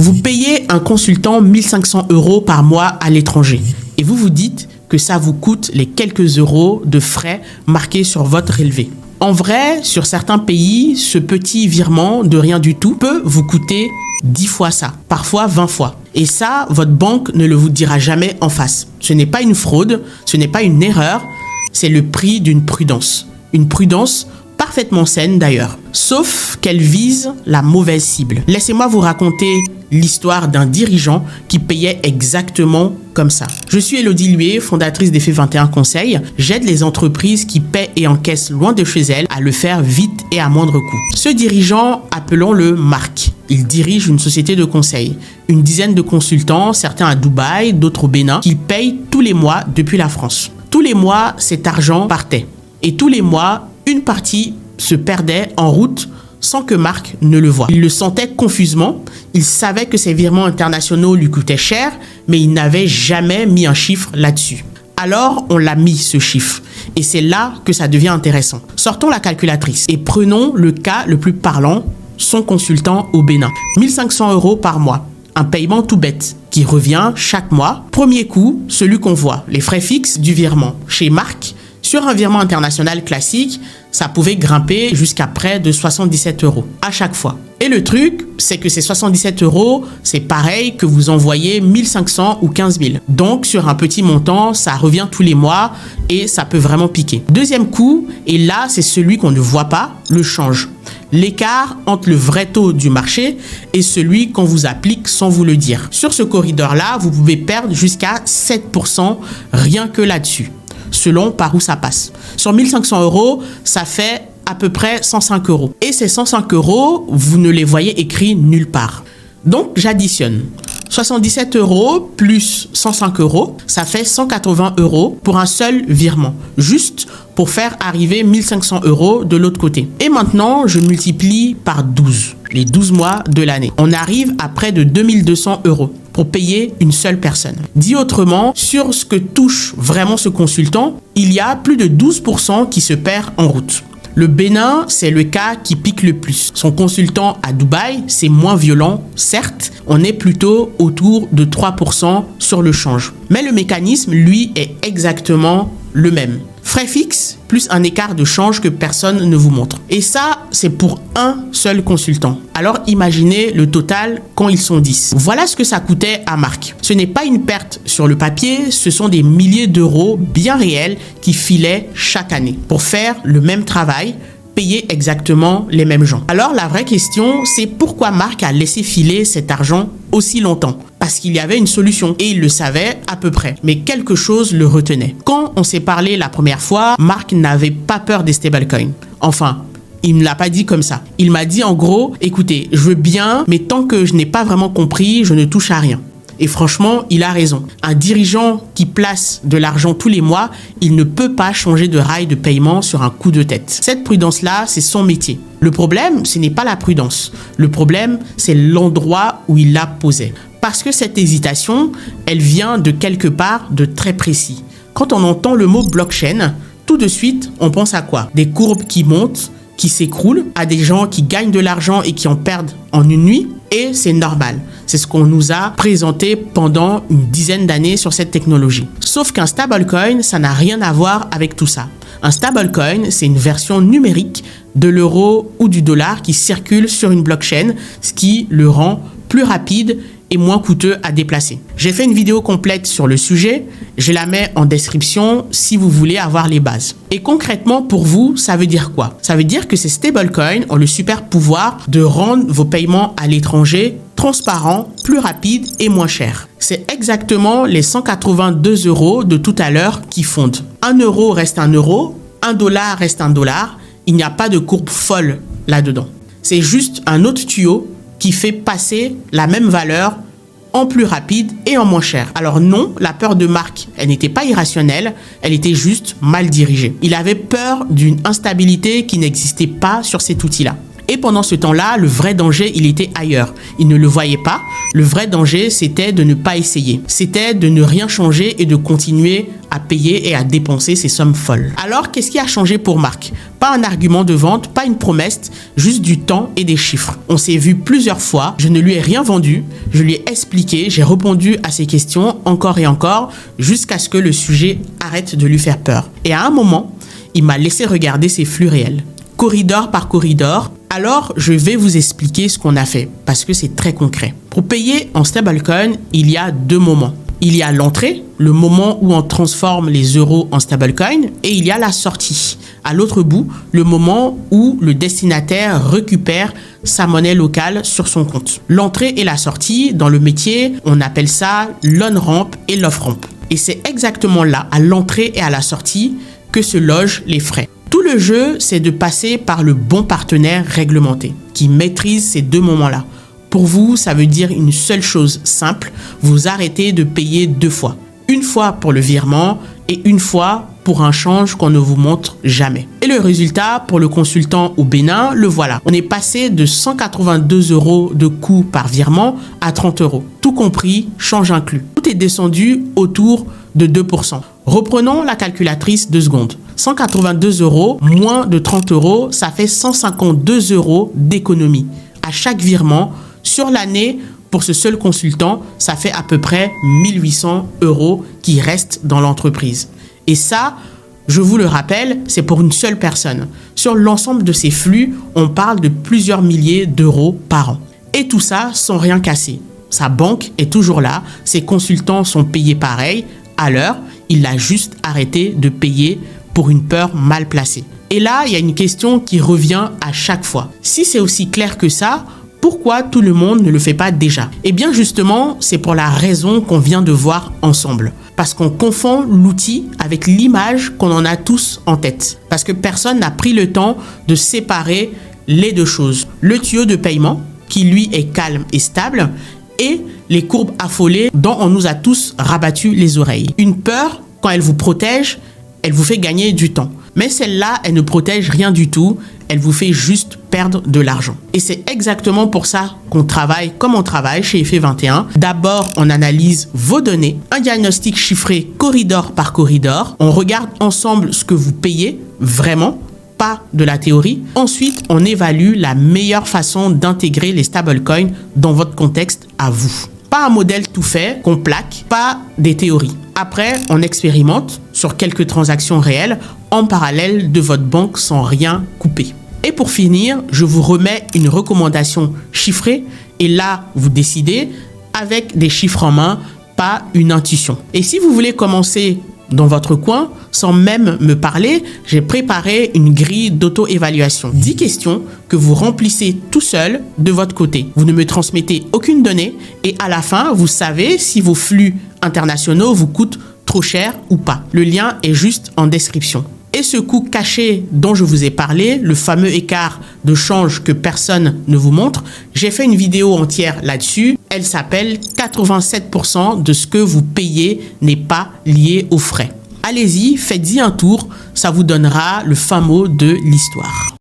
Vous payez un consultant 1500 € par mois à l'étranger et vous vous dites que ça vous coûte les quelques euros de frais marqués sur votre relevé. En vrai, sur certains pays, ce petit virement de rien du tout peut vous coûter 10 fois ça, parfois 20 fois. Et ça, votre banque ne le vous dira jamais en face. Ce n'est pas une fraude, ce n'est pas une erreur, c'est le prix d'une prudence. Une prudence parfaitement saine d'ailleurs, sauf qu'elle vise la mauvaise cible. Laissez-moi vous raconter l'histoire d'un dirigeant qui payait exactement comme ça. Je suis Elodie Lué, fondatrice d'Effet 21 Conseil. J'aide les entreprises qui paient et encaissent loin de chez elles à le faire vite et à moindre coût. Ce dirigeant, appelons-le Marc. Il dirige une société de conseil. Une dizaine de consultants, certains à Dubaï, d'autres au Bénin, qu'il paye tous les mois depuis la France. Tous les mois, cet argent partait. Et tous les mois, une partie se perdait en route sans que Marc ne le voie. Il le sentait confusément, il savait que ces virements internationaux lui coûtaient cher, mais il n'avait jamais mis un chiffre là-dessus. Alors, on l'a mis ce chiffre, et c'est là que ça devient intéressant. Sortons la calculatrice et prenons le cas le plus parlant, son consultant au Bénin. 1500 € par mois, un paiement tout bête qui revient chaque mois. Premier coup, celui qu'on voit, les frais fixes du virement. Chez Marc, sur un virement international classique, ça pouvait grimper jusqu'à près de 77 € à chaque fois. Et le truc, c'est que ces 77 €, c'est pareil que vous envoyez 1500 ou 15 000. Donc, sur un petit montant, ça revient tous les mois et ça peut vraiment piquer. Deuxième coup, et là, c'est celui qu'on ne voit pas, le change. L'écart entre le vrai taux du marché et celui qu'on vous applique sans vous le dire. Sur ce corridor-là, vous pouvez perdre jusqu'à 7% rien que là-dessus, selon par où ça passe. Sur 1500 €, ça fait à peu près 105 €. Et ces 105 €, vous ne les voyez écrits nulle part. Donc, j'additionne. 77 € plus 105 €, ça fait 180 € pour un seul virement, juste pour faire arriver 1500 € de l'autre côté. Et maintenant, je multiplie par 12, les 12 mois de l'année. On arrive à près de 2200 € pour payer une seule personne. Dit autrement, sur ce que touche vraiment ce consultant, il y a plus de 12% qui se perd en route. Le Bénin, c'est le cas qui pique le plus. Son consultant à Dubaï, c'est moins violent, certes, on est plutôt autour de 3% sur le change. Mais le mécanisme, lui, est exactement le même. Frais fixes plus un écart de change que personne ne vous montre. Et ça, c'est pour un seul consultant. Alors imaginez le total quand ils sont 10. Voilà ce que ça coûtait à Marc. Ce n'est pas une perte sur le papier, ce sont des milliers d'euros bien réels qui filaient chaque année pour faire le même travail, payer exactement les mêmes gens. Alors la vraie question, c'est pourquoi Marc a laissé filer cet argent aussi longtemps? Parce qu'il y avait une solution et il le savait à peu près. Mais quelque chose le retenait. Quand on s'est parlé la première fois, Marc n'avait pas peur des stablecoins. Enfin, il ne me l'a pas dit comme ça. Il m'a dit en gros, écoutez, je veux bien, mais tant que je n'ai pas vraiment compris, je ne touche à rien. Et franchement, il a raison. Un dirigeant qui place de l'argent tous les mois, il ne peut pas changer de rail de paiement sur un coup de tête. Cette prudence-là, c'est son métier. Le problème, ce n'est pas la prudence. Le problème, c'est l'endroit où il l'a posée. Parce que cette hésitation, elle vient de quelque part de très précis. Quand on entend le mot blockchain, tout de suite, on pense à quoi? Des courbes qui montent, qui s'écroulent, à des gens qui gagnent de l'argent et qui en perdent en une nuit. Et c'est normal. C'est ce qu'on nous a présenté pendant une dizaine d'années sur cette technologie. Sauf qu'un stablecoin, ça n'a rien à voir avec tout ça. Un stablecoin, c'est une version numérique de l'euro ou du dollar qui circule sur une blockchain, ce qui le rend plus rapide et moins coûteux à déplacer. J'ai fait une vidéo complète sur le sujet, je la mets en description si vous voulez avoir les bases. Et concrètement pour vous, ça veut dire quoi? Ça veut dire que ces stablecoins ont le super pouvoir de rendre vos paiements à l'étranger transparents, plus rapides et moins chers. C'est exactement les 182 € de tout à l'heure qui fondent. 1 euro reste 1 euro, 1 dollar reste 1 dollar, il n'y a pas de courbe folle là-dedans. C'est juste un autre tuyau qui fait passer la même valeur en plus rapide et en moins cher. Alors non, la peur de Marc, elle n'était pas irrationnelle, elle était juste mal dirigée. Il avait peur d'une instabilité qui n'existait pas sur cet outil-là. Et pendant ce temps-là, le vrai danger, il était ailleurs. Il ne le voyait pas. Le vrai danger, c'était de ne pas essayer. C'était de ne rien changer et de continuer à payer et à dépenser ces sommes folles. Alors, qu'est-ce qui a changé pour Marc? Pas un argument de vente, pas une promesse, juste du temps et des chiffres. On s'est vu plusieurs fois, je ne lui ai rien vendu, je lui ai expliqué, j'ai répondu à ses questions encore et encore, jusqu'à ce que le sujet arrête de lui faire peur. Et à un moment, il m'a laissé regarder ses flux réels, corridor par corridor. Alors, je vais vous expliquer ce qu'on a fait, parce que c'est très concret. Pour payer en stablecoin, il y a deux moments. Il y a l'entrée, le moment où on transforme les euros en stablecoin, et il y a la sortie, à l'autre bout, le moment où le destinataire récupère sa monnaie locale sur son compte. L'entrée et la sortie, dans le métier, on appelle ça l'on-ramp et l'off-ramp. Et c'est exactement là, à l'entrée et à la sortie, que se logent les frais. Tout le jeu, c'est de passer par le bon partenaire réglementé, qui maîtrise ces deux moments-là. Pour vous, ça veut dire une seule chose simple, vous arrêtez de payer deux fois. Une fois pour le virement et une fois pour un change qu'on ne vous montre jamais. Et le résultat pour le consultant au Bénin, le voilà. On est passé de 182 € de coût par virement à 30 €. Tout compris, change inclus. Tout est descendu autour de 2%. Reprenons la calculatrice 2 secondes. 182 € moins de 30 €, ça fait 152 € d'économie. À chaque virement, sur l'année, pour ce seul consultant, ça fait à peu près 1800 € qui restent dans l'entreprise. Et ça, je vous le rappelle, c'est pour une seule personne. Sur l'ensemble de ces flux, on parle de plusieurs milliers d'euros par an. Et tout ça sans rien casser. Sa banque est toujours là, ses consultants sont payés pareil, à l'heure, il a juste arrêté de payer pour une peur mal placée. Et là, il y a une question qui revient à chaque fois. Si c'est aussi clair que ça, pourquoi tout le monde ne le fait pas déjà? Eh bien justement, c'est pour la raison qu'on vient de voir ensemble. Parce qu'on confond l'outil avec l'image qu'on en a tous en tête. Parce que personne n'a pris le temps de séparer les deux choses. Le tuyau de paiement, qui lui est calme et stable, et les courbes affolées dont on nous a tous rabattu les oreilles. Une peur, quand elle vous protège, elle vous fait gagner du temps. Mais celle-là, elle ne protège rien du tout, elle vous fait juste perdre de l'argent. Et c'est exactement pour ça qu'on travaille comme on travaille chez Effet21. D'abord, on analyse vos données, un diagnostic chiffré corridor par corridor. On regarde ensemble ce que vous payez vraiment, pas de la théorie. Ensuite, on évalue la meilleure façon d'intégrer les stablecoins dans votre contexte à vous. Pas un modèle tout fait qu'on plaque, pas des théories. Après, on expérimente sur quelques transactions réelles en parallèle de votre banque sans rien couper. Et pour finir, je vous remets une recommandation chiffrée et là, vous décidez avec des chiffres en main, pas une intuition. Et si vous voulez commencer dans votre coin, sans même me parler, j'ai préparé une grille d'auto-évaluation. 10 questions que vous remplissez tout seul de votre côté. Vous ne me transmettez aucune donnée et à la fin, vous savez si vos flux internationaux vous coûtent trop cher ou pas. Le lien est juste en description. Et ce coût caché dont je vous ai parlé, le fameux écart de change que personne ne vous montre, j'ai fait une vidéo entière là-dessus. Elle s'appelle 87% de ce que vous payez n'est pas lié aux frais. Allez-y, faites-y un tour, ça vous donnera le fin mot de l'histoire.